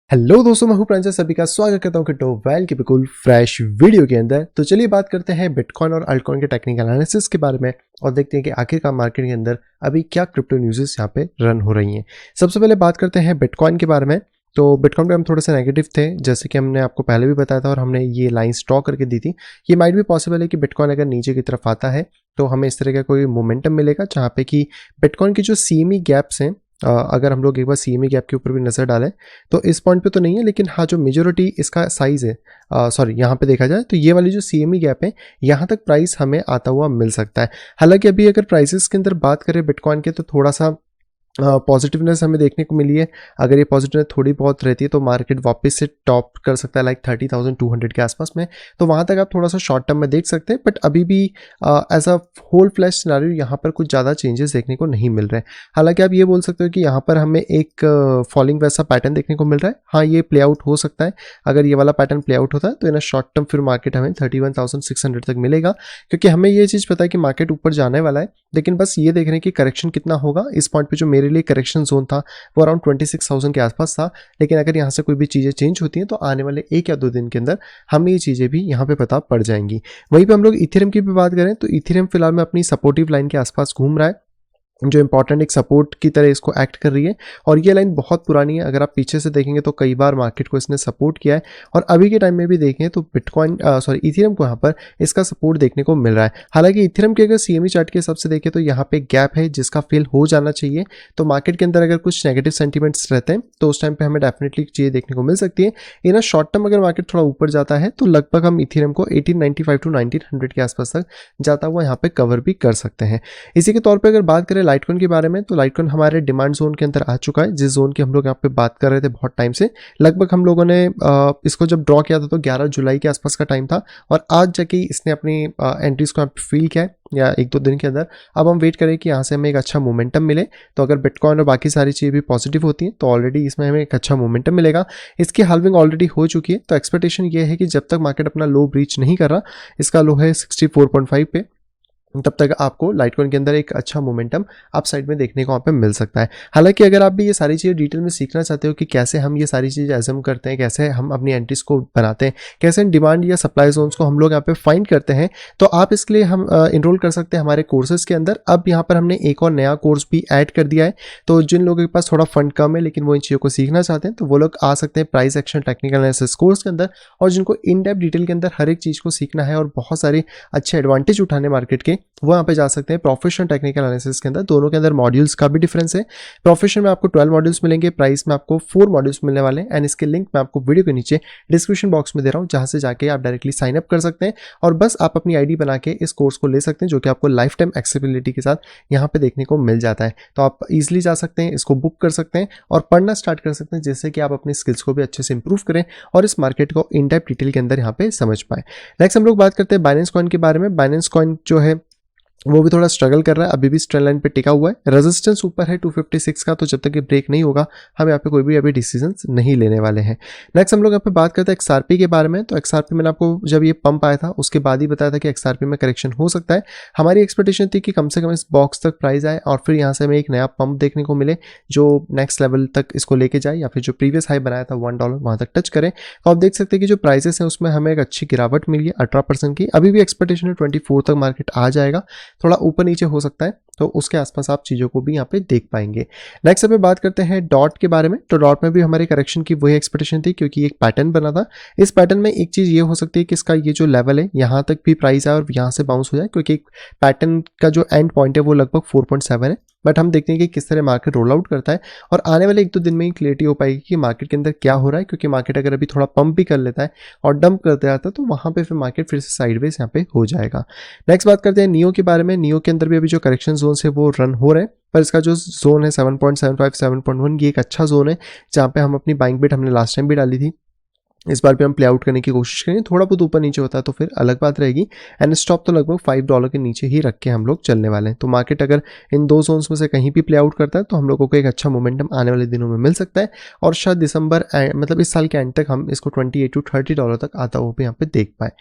Hello दोस्तों, मैं हूं प्रांजल। सभी का स्वागत करता हूं क्रिप्टो वेल के बिल्कुल फ्रेश वीडियो के अंदर। तो चलिए बात करते हैं बिटकॉइन और अल्टकॉइन के टेक्निकल एनालिसिस के बारे में और देखते हैं कि आखिरकार मार्केट के अंदर अभी क्या क्रिप्टो न्यूज़ेस यहाँ पे रन हो रही हैं। सबसे पहले बात करते हैं बिटकॉइन के बारे में। तो बिटकॉइन पे हम थोड़ा सा नेगेटिव थे, जैसे कि हमने आपको पहले भी बताया था और हमने ये लाइंस ड्रॉ करके दी थी। ये माइट भी पॉसिबल है कि बिटकॉइन अगर नीचे की तरफ आता है तो हमें इस तरह का कोई मोमेंटम मिलेगा जहाँ पे कि बिटकॉइन की जो सीएमई गैप्स हैं, अगर हम लोग एक बार सीएमई गैप के ऊपर भी नज़र डालें तो इस पॉइंट पे तो नहीं है, लेकिन हाँ जो मेजोरिटी इसका साइज़ है, सॉरी यहाँ पे देखा जाए तो ये वाली जो सीएमई गैप है यहाँ तक प्राइस हमें आता हुआ मिल सकता है। हालांकि अभी अगर प्राइसेस के अंदर बात करें बिटकॉइन के तो थोड़ा सा पॉजिटिवनेस हमें देखने को मिली है। अगर ये पॉजिटिवनेस थोड़ी बहुत रहती है तो मार्केट वापस से टॉप कर सकता है लाइक 30,200 के आसपास में। तो वहाँ तक आप थोड़ा सा शॉर्ट टर्म में देख सकते हैं, बट अभी भी as a whole flash scenario यहाँ पर कुछ ज़्यादा चेंजेस देखने को नहीं मिल रहे हैं। हालांकि आप ये बोल सकते हो कि यहाँ पर हमें एक फॉलिंग वैसा पैटर्न देखने को मिल रहा है। हाँ, ये प्ले आउट हो सकता है। अगर ये वाला पैटर्न प्ले आउट होता है तो इन शॉर्ट टर्म फिर मार्केट हमें 31,600 तक मिलेगा, क्योंकि हमें ये चीज़ पता है कि मार्केट ऊपर जाने वाला है। लेकिन बस ये देख रहे हैं कि करेक्शन कितना होगा। इस पॉइंट पे जो मेरे लिए करेक्शन जोन था वो अराउंड 26,000 के आसपास था। लेकिन अगर यहाँ से कोई भी चीज़ें चेंज होती हैं तो आने वाले 1 या 2 दिन के अंदर हमें ये चीज़ें भी यहाँ पे पता पड़ जाएंगी। वहीं पे हम लोग इथेरियम की भी बात करें तो इथेरियम फिलहाल में अपनी सपोर्टिव लाइन के आसपास घूम रहा है, जो इंपॉर्टेंट एक सपोर्ट की तरह इसको एक्ट कर रही है। और ये लाइन बहुत पुरानी है, अगर आप पीछे से देखेंगे तो कई बार मार्केट को इसने सपोर्ट किया है। और अभी के टाइम में भी देखें तो बिटकॉइन इथेरियम को यहाँ पर इसका सपोर्ट देखने को मिल रहा है। हालांकि इथेरियम के अगर सीएमई चार्ट के हिसाब से देखें तो यहाँ पे गैप है जिसका फिल हो जाना चाहिए। तो मार्केट के अंदर अगर कुछ नेगेटिव सेंटीमेंट्स रहते हैं तो उस टाइम पे हमें डेफिनेटली चीज़ें देखने को मिल सकती है। इन शॉर्ट टर्म अगर मार्केट थोड़ा ऊपर जाता है तो लगभग हम इथेरियम को 1895 टू 1900 के आसपास तक जाता हुआ यहाँ पे कवर भी कर सकते हैं। इसी के तौर पर अगर बात करें लाइटकॉइन के बारे में तो लाइटकॉइन हमारे डिमांड जोन के अंदर आ चुका है, जिस जोन की हम लोग यहाँ पे बात कर रहे थे बहुत टाइम से। लगभग हम लोगों ने इसको जब ड्रॉ किया था तो 11 जुलाई के आसपास का टाइम था और आज जाके इसने अपनी एंट्रीज को यहाँ पे फील किया है या 1-2 दिन के अंदर। अब हम वेट करें कि यहाँ से हमें एक अच्छा मोमेंटम मिले। तो अगर बिटकॉइन और बाकी सारी चीज़ें भी पॉजिटिव होती हैं तो ऑलरेडी इसमें हमें एक अच्छा मोमेंटम मिलेगा। इसकी हाल्विंग ऑलरेडी हो चुकी है, तो एक्सपेक्टेशन ये है कि जब तक मार्केट अपना लो ब्रीच नहीं कर रहा, इसका लो है 64.5 पे, तब तक आपको लाइटकॉइन के अंदर एक अच्छा मोमेंटम अप साइड में देखने को वहाँ पे मिल सकता है। हालांकि अगर आप भी ये सारी चीज़ें डिटेल में सीखना चाहते हो कि कैसे हम ये सारी चीज़ें एज्यूम करते हैं, कैसे हम अपनी एंट्रीज को बनाते हैं, कैसे डिमांड या सप्लाई जोन्स को हम लोग यहाँ पे फाइंड करते हैं, तो आप इसके लिए हम इनरोल कर सकते हैं हमारे कोर्सेज के अंदर। अब यहाँ पर हमने एक और नया कोर्स भी ऐड कर दिया है। तो जिन लोगों के पास थोड़ा फंड कम है लेकिन वो इन चीज़ों को सीखना चाहते हैं तो वो लोग आ सकते हैं price action technical analysis course के अंदर। और जिनको इन डेप्थ डिटेल के अंदर हर एक चीज़ को सीखना है और बहुत सारे अच्छे एडवांटेज उठाने मार्केट के, वो यहाँ पे जा सकते हैं प्रोफेशनल टेक्निकल एनालिसिस के अंदर। दोनों के अंदर मॉड्यूल्स का भी डिफरेंस है। प्रोफेशनल में आपको 12 मॉड्यूल्स मिलेंगे, प्राइस में आपको 4 मॉड्यूल्स मिलने वाले हैं। एंड इसके लिंक मैं आपको वीडियो के नीचे डिस्क्रिप्शन बॉक्स में दे रहा हूँ, जहाँ से जाके आप डायरेक्टली साइन अप कर सकते हैं और बस आप अपनी आईडी बना के इस कोर्स को ले सकते हैं, जो कि आपको लाइफ टाइम एक्सेसिबिलिटी के साथ यहाँ पे देखने को मिल जाता है। तो आप इजिली जा सकते हैं, इसको बुक कर सकते हैं और पढ़ना स्टार्ट कर सकते हैं, जिससे कि आप अपनी स्किल्स को भी अच्छे से इंप्रूव करें और इस मार्केट को इन डेप्थ डिटेल के अंदर यहाँ पे समझ पाए। नेक्स्ट हम लोग बात करते हैं बाइनेंस कॉइन के बारे में। बाइनेंस कॉइन जो है वो भी थोड़ा स्ट्रगल कर रहा है, अभी भी स्ट्रेंड लाइन पे टिका हुआ है। रेजिस्टेंस ऊपर है 256 का, तो जब तक ये ब्रेक नहीं होगा हम यहाँ पे कोई भी अभी डिसीजंस नहीं लेने वाले हैं। नेक्स्ट हम लोग यहाँ पे बात करते हैं एक्सआरपी के बारे में। तो एक्सआरपी मैंने आपको जब ये पंप आया था उसके बाद ही बताया था कि एक्सआरपी में करेक्शन हो सकता है। हमारी एक्सपेक्टेशन थी कि कम से कम इस बॉक्स तक प्राइस आए और फिर यहाँ से हमें एक नया पंप देखने को मिले जो नेक्स्ट लेवल तक इसको लेके जाए, या फिर जो प्रीवियस हाई बनाया था $1 वहाँ तक टच करें। तो आप देख सकते हैं कि जो प्राइसेस हैं उसमें हमें एक अच्छी गिरावट मिली है 18% की। अभी भी एक्सपेक्टेशन है 24 तक मार्केट आ जाएगा, थोड़ा ऊपर नीचे हो सकता है, तो उसके आसपास आप चीज़ों को भी यहाँ पे देख पाएंगे। नेक्स्ट अब बात करते हैं डॉट के बारे में। तो डॉट में भी हमारी करेक्शन की वही एक्सपेक्टेशन थी, क्योंकि एक पैटर्न बना था। इस पैटर्न में एक चीज़ ये हो सकती है कि इसका ये जो लेवल है यहाँ तक भी प्राइस आए और यहाँ से बाउंस हो जाए, क्योंकि एक पैटर्न का जो एंड पॉइंट है वो लगभग 4.7 है। बट हम देखते हैं कि किस तरह मार्केट रोल आउट करता है और आने वाले 1-2 दिन में ही क्लियरिटी हो पाएगी कि मार्केट के अंदर क्या हो रहा है। क्योंकि मार्केट अगर अभी थोड़ा पंप भी कर लेता है और डंप करते रहता है तो वहाँ पे फिर मार्केट फिर से साइडवेज यहाँ पे हो जाएगा। नेक्स्ट बात करते हैं नियो के बारे में। नियो के अंदर भी अभी जो करेक्शन जोन है वो रन हो रहे हैं, पर इसका जो जोन है 7.75 7.1 ये एक अच्छा जोन है, जहाँ पे हम अपनी बाइंग बिट हमने लास्ट टाइम भी डाली थी। इस बार भी हम प्ले आउट करने की कोशिश करेंगे, थोड़ा बहुत ऊपर नीचे होता है तो फिर अलग बात रहेगी। एंड स्टॉप तो लगभग $5 के नीचे ही रख के हम लोग चलने वाले हैं। तो मार्केट अगर इन दो जोन्स में से कहीं भी प्ले आउट करता है तो हम लोगों को एक अच्छा मोमेंटम आने वाले दिनों में मिल सकता है, और शायद दिसंबर मतलब इस साल के एंड तक हम इसको $28 to $30 तक आता हुआ भी यहाँ पे देख पाए।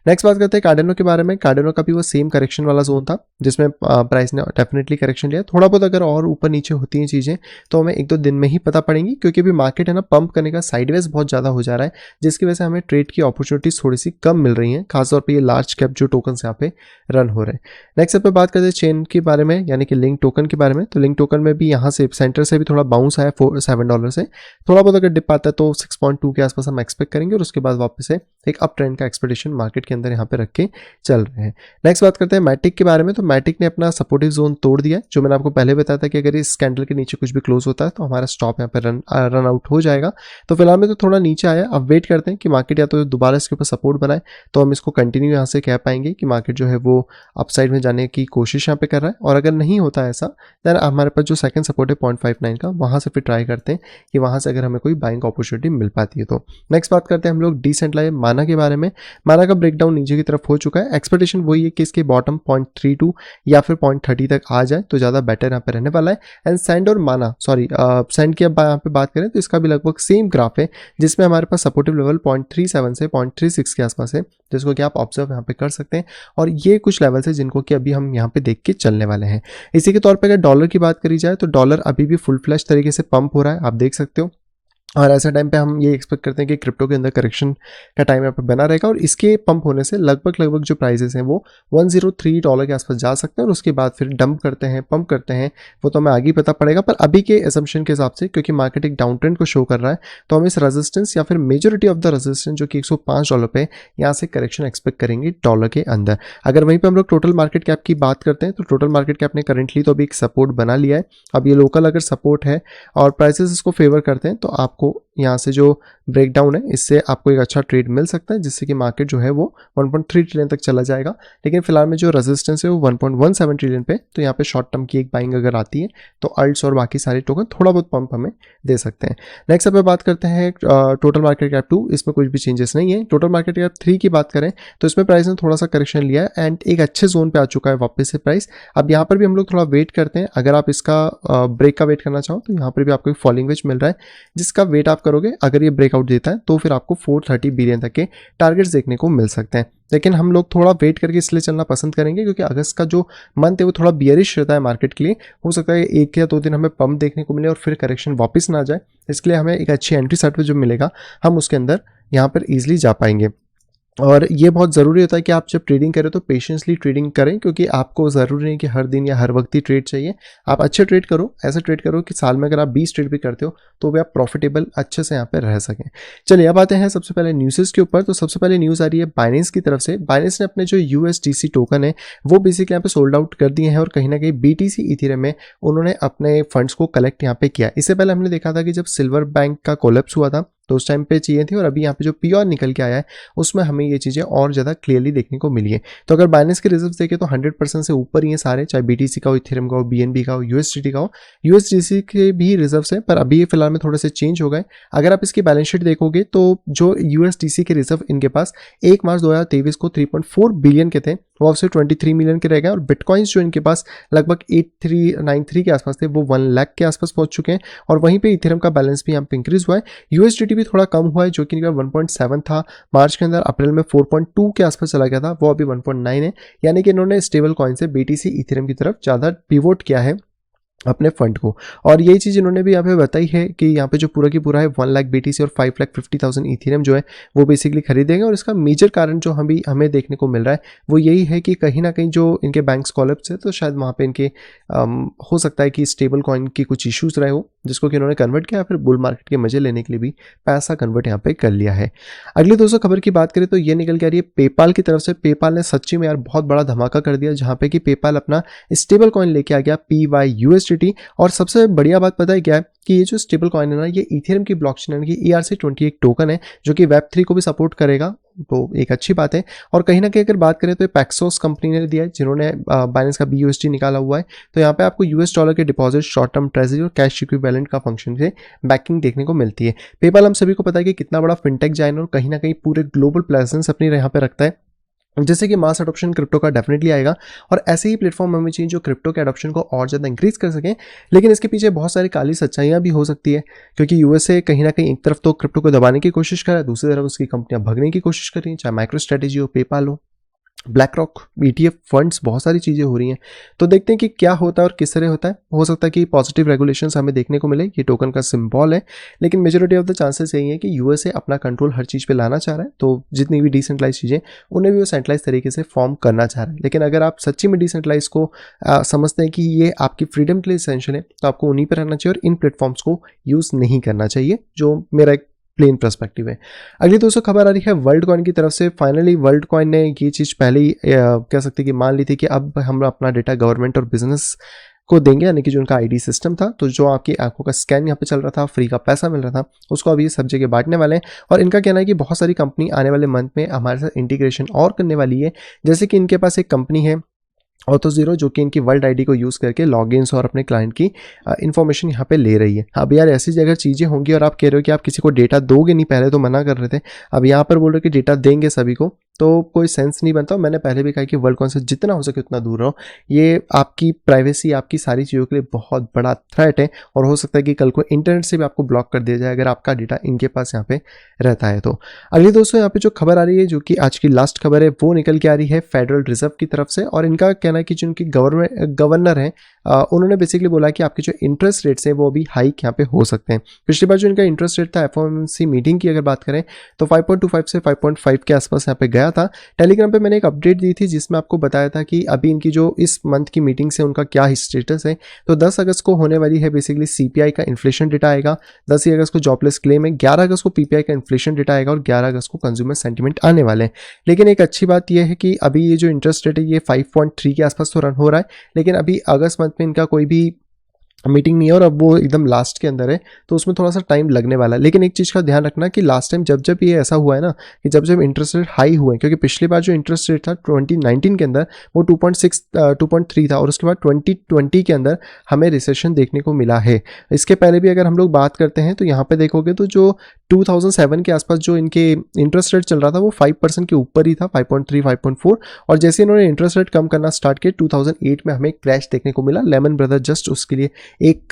नेक्स्ट बात करते हैं कार्डिनो के बारे में। कार्डिनो का भी वो सेम करेक्शन वाला जोन था जिसमें प्राइस ने डेफिनेटली करेक्शन लिया। थोड़ा बहुत अगर और ऊपर नीचे होती हैं चीज़ें तो हमें एक दो दिन में ही पता पड़ेंगी, क्योंकि अभी मार्केट है ना पंप करने का साइडवेज बहुत ज़्यादा हो जा रहा है, जिसकी वजह से हमें ट्रेड की अपॉर्चुनिटीज थोड़ी सी कम मिल रही हैं, खासतौर पे ये लार्ज कैप जो टोकन्स यहाँ पे रन हो रहे हैं। नेक्स्ट पे बात करते हैं चेन के बारे में, यानी कि लिंक टोकन के बारे में। तो लिंक टोकन में भी यहाँ से सेंटर से भी थोड़ा बाउंस आया $7 से, थोड़ा बहुत अगर डिप आता है तो 6.2 के आसपास हम एक्सपेक्ट करेंगे, और उसके बाद वापस से एक अप ट्रेंड का एक्सपेक्टेशन मार्केट के अंदर यहाँ पे रख के चल रहे हैं। नेक्स्ट बात करते हैं मैटिक के बारे में। तो मैटिक ने अपना सपोर्टिव जोन तोड़ दिया है, जो मैंने आपको पहले बताया था कि अगर इस कैंडल के नीचे कुछ भी क्लोज होता है तो हमारा स्टॉप यहाँ पे रन आउट हो जाएगा। तो फिलहाल में तो थोड़ा नीचे आया, अब वेट करते हैं कि मार्केट या तो दोबारा इसके ऊपर सपोर्ट बनाए तो हम इसको कंटिन्यू यहाँ से कह पाएंगे कि मार्केट जो है वो अपसाइड में जाने की कोशिश यहाँ पे कर रहा है, और अगर नहीं होता ऐसा देन हमारे पास जो सेकंड सपोर्ट है 0.59 का, वहाँ से फिर ट्राई करते हैं कि वहाँ से अगर हमें कोई बाइंग अपॉर्चुनिटी मिल पाती है तो। नेक्स्ट बात करते हैं हम लोग डिसेंट्रलाइज्ड माना के बारे में। माना का ब्रेकडाउन नीचे की तरफ हो चुका है, एक्सपेक्टेशन वही है कि इसके बॉटम 0.32 या फिर 0.30 तक आ जाए तो ज़्यादा बेटर यहाँ पे रहने वाला है। एंड सैंड और माना सैंड की अब यहाँ पे बात करें तो इसका भी लगभग सेम ग्राफ है, जिसमें हमारे पास सपोर्टिव लेवल 0.37 से 0.36 के आसपास है, जिसको कि आप ऑब्जर्व यहाँ पे कर सकते हैं। और ये कुछ लेवल्स है जिनको कि अभी हम यहाँ पे देख के चलने वाले हैं। इसी के तौर पे अगर डॉलर की बात करी जाए तो डॉलर अभी भी फुल फ्लैश तरीके से पंप हो रहा है, आप देख सकते हो, और ऐसे टाइम पे हम ये एक्सपेक्ट करते हैं कि क्रिप्टो के अंदर करेक्शन का टाइम यहाँ पे बना रहेगा, और इसके पंप होने से लगभग जो प्राइसेस हैं वो $103 के आसपास जा सकते हैं, और उसके बाद फिर डंप करते हैं, पंप करते हैं, वो तो हमें आगे पता पड़ेगा। पर अभी के एजम्पशन के हिसाब से, क्योंकि मार्केट एक डाउन ट्रेंड को शो कर रहा है, तो हम इस रेजिस्टेंस या फिर मेजोरिटी ऑफ द रेजिस्टेंस जो कि $105 पे यहाँ से करेक्शन एक्सपेक्ट करेंगे डॉलर के अंदर। अगर वहीं पर हम लोग टोटल मार्केट कैप की बात करते हैं तो टोटल मार्केट कैप ने करेंटली तो अभी एक सपोर्ट बना लिया है। अब ये लोकल अगर सपोर्ट है और प्राइसेस इसको फेवर करते हैं तो आपको यहाँ से जो ब्रेकडाउन है इससे आपको एक अच्छा ट्रेड मिल सकता है, जिससे कि मार्केट जो है वो 1.3 ट्रिलियन तक चला जाएगा। लेकिन फिलहाल में जो रेजिस्टेंस है वो 1.17 ट्रिलियन पे, तो यहाँ पे शॉर्ट टर्म की एक बाइंग अगर आती है तो अल्ट्स और बाकी सारे टोकन थोड़ा बहुत पंप हमें दे सकते हैं। नेक्स्ट अब बात करते हैं टोटल मार्केट कैप 2, इसमें कुछ भी चेंजेस नहीं है। टोटल मार्केट कैप 3 की बात करें तो इसमें प्राइस ने थोड़ा सा करेक्शन लिया है एंड एक अच्छे जोन पे आ चुका है वापस से प्राइस। अब यहाँ पर भी हम लोग थोड़ा वेट करते हैं, अगर आप इसका ब्रेक का वेट करना चाहो तो यहाँ पर भी आपको एक फॉलिंग वेज मिल रहा है, जिसका वेट आप करोगे अगर ये ब्रेकआउट देता है तो फिर आपको 430 बिलियन तक के टारगेट्स देखने को मिल सकते हैं। लेकिन हम लोग थोड़ा वेट करके इसलिए चलना पसंद करेंगे क्योंकि अगस्त का जो मंथ है वो थोड़ा बियरिश रहता है मार्केट के लिए। हो सकता है 1 या 2 दिन हमें पंप देखने को मिले और फिर करेक्शन वापस ना जाए, इसके लिए हमें एक अच्छी एंट्री सर्टिफिकेट जो मिलेगा हम उसके अंदर यहाँ पर ईजिली जा पाएंगे। और ये बहुत ज़रूरी होता है कि आप जब ट्रेडिंग करें तो पेशेंसली ट्रेडिंग करें, क्योंकि आपको ज़रूरी नहीं कि हर दिन या हर वक्त ही ट्रेड चाहिए। आप अच्छे ट्रेड करो, ऐसे ट्रेड करो कि साल में अगर आप 20 ट्रेड भी करते हो तो भी आप प्रॉफिटेबल अच्छे से यहाँ पे रह सकें। चलिए अब आते हैं सबसे पहले न्यूज़ के ऊपर। तो सबसे पहले न्यूज़ आ रही है बाइनेंस की तरफ से। बाइनेंस ने अपने जो USDC टोकन है वो बेसिकली यहाँ पे सोल्ड आउट कर दिए हैं और कहीं ना कहीं BTC इथेरियम में उन्होंने अपने फंड्स को कलेक्ट यहाँ पे किया। इससे पहले हमने देखा था कि जब सिल्वर बैंक का कोलैप्स हुआ था तो उस टाइम पे चाहिए थी, और अभी यहाँ पे जो प्योर निकल के आया है उसमें हमें ये चीज़ें और ज़्यादा क्लियरली देखने को मिली है। तो अगर बाइनेंस के रिजर्व्स देखें तो 100% से ऊपर ही हैं सारे, चाहे BTC का हो, इथेरियम का हो, BNB का हो, USDT का हो। USDC के भी रिजर्व्स हैं पर अभी ये फिलहाल में थोड़े से चेंज हो गए। अगर आप इसकी बैलेंस शीट देखोगे तो जो USDC के रिजर्व इनके पास 1 मार्च 2023 को 3.4 बिलियन के थे वो अब से 23 मिलियन के रह गए, और बिटकॉइंस जो इनके पास लगभग 8393 के आसपास थे वो 1 लाख के आसपास पहुंच चुके हैं। और वहीं पे इथेरियम का बैलेंस भी यहाँ पे इंक्रीज हुआ है। USDT भी थोड़ा कम हुआ है, जो कि इनका 1.7 था मार्च के अंदर, अप्रैल में 4.2 के आसपास चला गया था, वो अभी 1.9 है। यानी कि इन्होंने स्टेबल कॉइन से BTC इथेरियम की तरफ ज़्यादा पिवोट किया है अपने फंड को। और यही चीज़ इन्होंने भी यहाँ पे बताई है कि यहाँ पे जो पूरा की पूरा है 1 लाख BTC और 5,50,000 इथेरियम जो है वो बेसिकली खरीदेंगे। और इसका मेजर कारण जो हमें देखने को मिल रहा है वो यही है कि कहीं ना कहीं जो इनके बैंक्स कोलैप्स है तो शायद वहाँ पे इनके हो सकता है कि स्टेबल कॉइन की कुछ इश्यूज रहे हो, जिसको कि इन्होंने कन्वर्ट किया, फिर बुल मार्केट के मजे लेने के लिए भी पैसा कन्वर्ट यहाँ पे कर लिया है। अगली दोस्तों खबर की बात करें तो ये निकल के आ रही है पेपाल की तरफ से। पेपाल ने सच्ची में यार बहुत बड़ा धमाका कर दिया, जहाँ पे कि पेपाल अपना स्टेबल कॉइन लेके आ गया PYUSD यूएसडीटी। और सबसे बढ़िया बात पता है क्या है कि ये जो स्टेबल कॉइन है ना, ये इथेरियम की ब्लॉकचेन की ERC-20 टोकन है जो कि वेब3 को भी सपोर्ट करेगा, तो एक अच्छी बात है। और कहीं ना कहीं अगर बात करें तो पैक्सोस कंपनी ने दिया है जिन्होंने बाइनेंस का BUSD निकाला हुआ है। तो यहाँ पे आपको $US के डिपॉजिट, शॉर्ट टर्म ट्रेजरी और कैश इक्विवेलेंट का फंक्शन से बैकिंग देखने को मिलती है। पेपाल हम सभी को पता है कि कितना बड़ा फिनटेक जाइन और कहीं ना कहीं पूरे ग्लोबल प्रेजेंस अपनी यहाँ पे रखता है, जैसे कि मास अडॉप्शन क्रिप्टो का डेफिनेटली आएगा। और ऐसे ही प्लेटफॉर्म हमें चाहिए जो क्रिप्टो के अडॉप्शन को और ज़्यादा इंक्रीज कर सकें। लेकिन इसके पीछे बहुत सारी काली सच्चाइयाँ भी हो सकती है, क्योंकि USA कहीं ना कहीं एक तरफ तो क्रिप्टो को दबाने की कोशिश कर रहा है, दूसरी तरफ उसकी कंपनियां भगने की कोशिश कर रही हैं, चाहे माइक्रो स्ट्रेटेजी हो, पेपाल हो, ब्लैक रॉक, ETF फंड्स, बहुत सारी चीज़ें हो रही हैं। तो देखते हैं कि क्या होता है और किस तरह होता है। हो सकता है कि पॉजिटिव रेगुलेशंस हमें देखने को मिले, ये टोकन का सिंबल है। लेकिन मेजोरिटी ऑफ द चांसेस यही है कि USA अपना कंट्रोल हर चीज़ पे लाना चाह रहा है, तो जितनी भी डिसेंट्रलाइज चीज़ें उन्हें भी वो सेंट्रलाइज तरीके से फॉर्म करना चाह रहा है। लेकिन अगर आप सच्ची में डिसेंट्रलाइज को समझते हैं कि ये आपकी फ्रीडम के लिए एसेंशियल है, तो आपको उन्हीं पर रहना चाहिए और इन प्लेटफॉर्म्स को यूज़ नहीं करना चाहिए, जो मेरा एक प्लेन पर्सपेक्टिव है। अगली दोस्तों खबर आ रही है वर्ल्ड कॉइन की तरफ से। फाइनली वर्ल्ड कॉइन ने ये चीज़ पहले ही कह सकते हैं कि मान ली थी कि अब हम अपना डेटा गवर्नमेंट और बिजनेस को देंगे, यानी कि जो उनका ID सिस्टम था, तो जो आपकी आंखों का स्कैन यहाँ पे चल रहा था, फ्री का पैसा मिल रहा था, उसको अभी सब जगह बांटने वाले हैं। और इनका कहना है कि बहुत सारी कंपनी आने वाले मंथ में हमारे साथ इंटीग्रेशन और करने वाली है। जैसे कि इनके पास एक कंपनी है ऑथो0, जो कि इनकी वर्ल्ड ID को यूज़ करके लॉगिन्स और अपने क्लाइंट की इन्फॉर्मेशन यहाँ पे ले रही है। अब यार ऐसी जगह चीज़ें होंगी और आप कह रहे हो कि आप किसी को डेटा दोगे नहीं, पहले तो मना कर रहे थे, अब यहाँ पर बोल रहे हो कि डेटा देंगे सभी को, तो कोई सेंस नहीं बनता। मैंने पहले भी कहा कि वर्ल्ड कॉइन से जितना हो सके उतना दूर रहो। ये आपकी प्राइवेसी, आपकी सारी चीज़ों के लिए बहुत बड़ा थ्रेट है और हो सकता है कि कल को इंटरनेट से भी आपको ब्लॉक कर दिया जाए अगर आपका डेटा इनके पास यहाँ पे रहता है। तो अगली दोस्तों यहाँ पे जो खबर आ रही है, जो कि आज की लास्ट खबर है, वो निकल के आ रही है फेडरल रिजर्व की तरफ से। और इनका कहना है कि जो उनके गवर्नर हैं, उन्होंने बेसिकली बोला कि आपके जो इंटरेस्ट रेट्स हैं वो अभी हाइक यहाँ पे हो सकते हैं। पिछली बार जो इनका इंटरेस्ट रेट था FOMC मीटिंग की अगर बात करें तो 5.25 से 5.5 के आसपास यहाँ पे गया था। टेलीग्राम पे मैंने एक अपडेट दी थी जिसमें आपको बताया था कि अभी इनकी जो इस मंथ की मीटिंग से उनका क्या स्टेटस है। तो 10 अगस्त को होने वाली है बेसिकली CPI का इन्फ्लेशन डेटा आएगा, 10 अगस्त को जॉबलेस क्लेम है, 11 अगस्त को PPI का इन्फ्लेशन डेटा आएगा और 11 अगस्त को कंज्यूमर सेंटीमेंट आने वाले हैं। लेकिन एक अच्छी बात यह है कि अभी ये जो इंटरेस्ट रेट है ये 5.3 के आसपास तो रन हो रहा है, लेकिन अभी अगस्त मंथ में इनका कोई भी मीटिंग नहीं है और अब वो एकदम लास्ट के अंदर है, तो उसमें थोड़ा सा टाइम लगने वाला है। लेकिन एक चीज़ का ध्यान रखना कि लास्ट टाइम जब ये ऐसा हुआ है ना, कि जब इंटरेस्ट रेट हाई हुए, क्योंकि पिछली बार जो इंटरेस्ट रेट था 2019 के अंदर वो 2.3 था और उसके बाद 2020 के अंदर हमें रिसेशन देखने को मिला है। इसके पहले भी अगर हम लोग बात करते हैं तो यहाँ पे देखोगे तो जो 2007 के आसपास जो इनके इंटरेस्ट रेट चल रहा था वो 5% के ऊपर ही था, 5.3 5.4। और जैसे इन्होंने इंटरेस्ट रेट कम करना स्टार्ट किया 2008 में हमें क्रैश देखने को मिला। लेमन ब्रदर जस्ट उसके लिए एक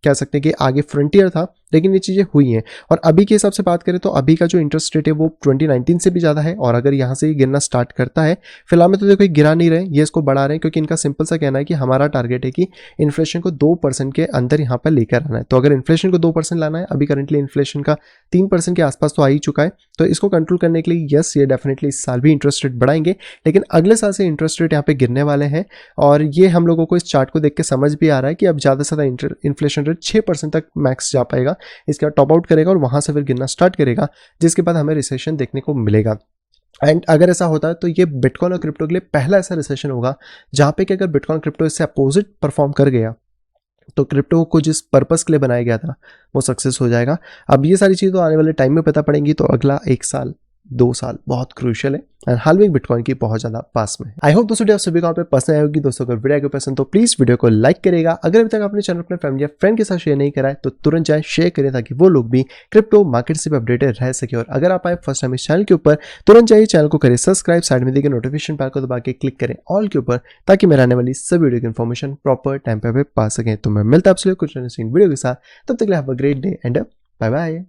कह सकते हैं कि आगे फ्रंटियर था, लेकिन ये चीज़ें हुई हैं। और अभी के हिसाब से बात करें तो अभी का जो इंटरेस्ट रेट है वो 2019 से भी ज़्यादा है और अगर यहाँ से गिरना स्टार्ट करता है, फिलहाल में तो देखो गिरा नहीं रहे, ये इसको बढ़ा रहे हैं, क्योंकि इनका सिंपल सा कहना है कि हमारा टारगेट है कि इन्फ्लेशन को 2% के अंदर यहाँ पर लेकर आना है। तो अगर इन्फ्लेशन को 2% लाना है, अभी करंटली इन्फ्लेशन का 3% के आसपास तो आ ही चुका है, तो इसको कंट्रोल करने के लिए यस ये डेफिनेटली इस साल भी इंटरेस्ट रेट बढ़ाएंगे, लेकिन अगले साल से इंटरेस्ट रेट यहाँ पे गिरने वाले हैं। और ये हम लोगों को इस चार्ट को देख के समझ भी आ रहा है कि अब ज़्यादा से ज़्यादा इन्फ्लेशन रेट 6% तक मैक्स जा पाएगा, इसके बाद टॉप आउट करेगा और वहां से फिर गिरना स्टार्ट करेगा, जिसके बाद हमें रिसेशन देखने को मिलेगा। एंड अगर ऐसा होता है तो ये बिटकॉइन और क्रिप्टो के लिए पहला ऐसा रिसेशन होगा जहां पे कि अगर बिटकॉइन क्रिप्टो इससे अपोजिट परफॉर्म कर गया तो क्रिप्टो को जिस पर्पस के लिए बनाया गया था वो सक्सेस हो जाएगा। अब ये सारी चीज़ तो आने वाले टाइम में पता पड़ेंगी, तो अगला 1 साल 2 साल बहुत क्रूशियल है एंड हालविंग बिटकॉइन की बहुत ज़्यादा पास में। आई होप दोस्तों आप सभी को पे पसंद आई होगी। दोस्तों अगर वीडियो को पसंद तो प्लीज़ वीडियो को लाइक करेगा। अगर अभी तक आपने चैनल अपने फैमिली या फ्रेंड के साथ शेयर नहीं करा है तो तुरंत जाए शेयर करें ताकि वो लोग भी क्रिप्टो मार्केट से भी अपडेटेड रह सके। और अगर आप आए फर्स्ट टाइम इस चैनल के ऊपर, तुरंत जाइए चैनल को करें सब्सक्राइब, साइड में देखिए नोटिफिकेशन बेल को दबा के क्लिक करें ऑल के ऊपर, ताकि मेरे आने वाली सभी वीडियो की इन्फॉर्मेशन प्रॉपर टाइम पे पा सकें। तो मैं मिलता आपसे कुछ वीडियो के साथ, तब तक have a great day and bye bye.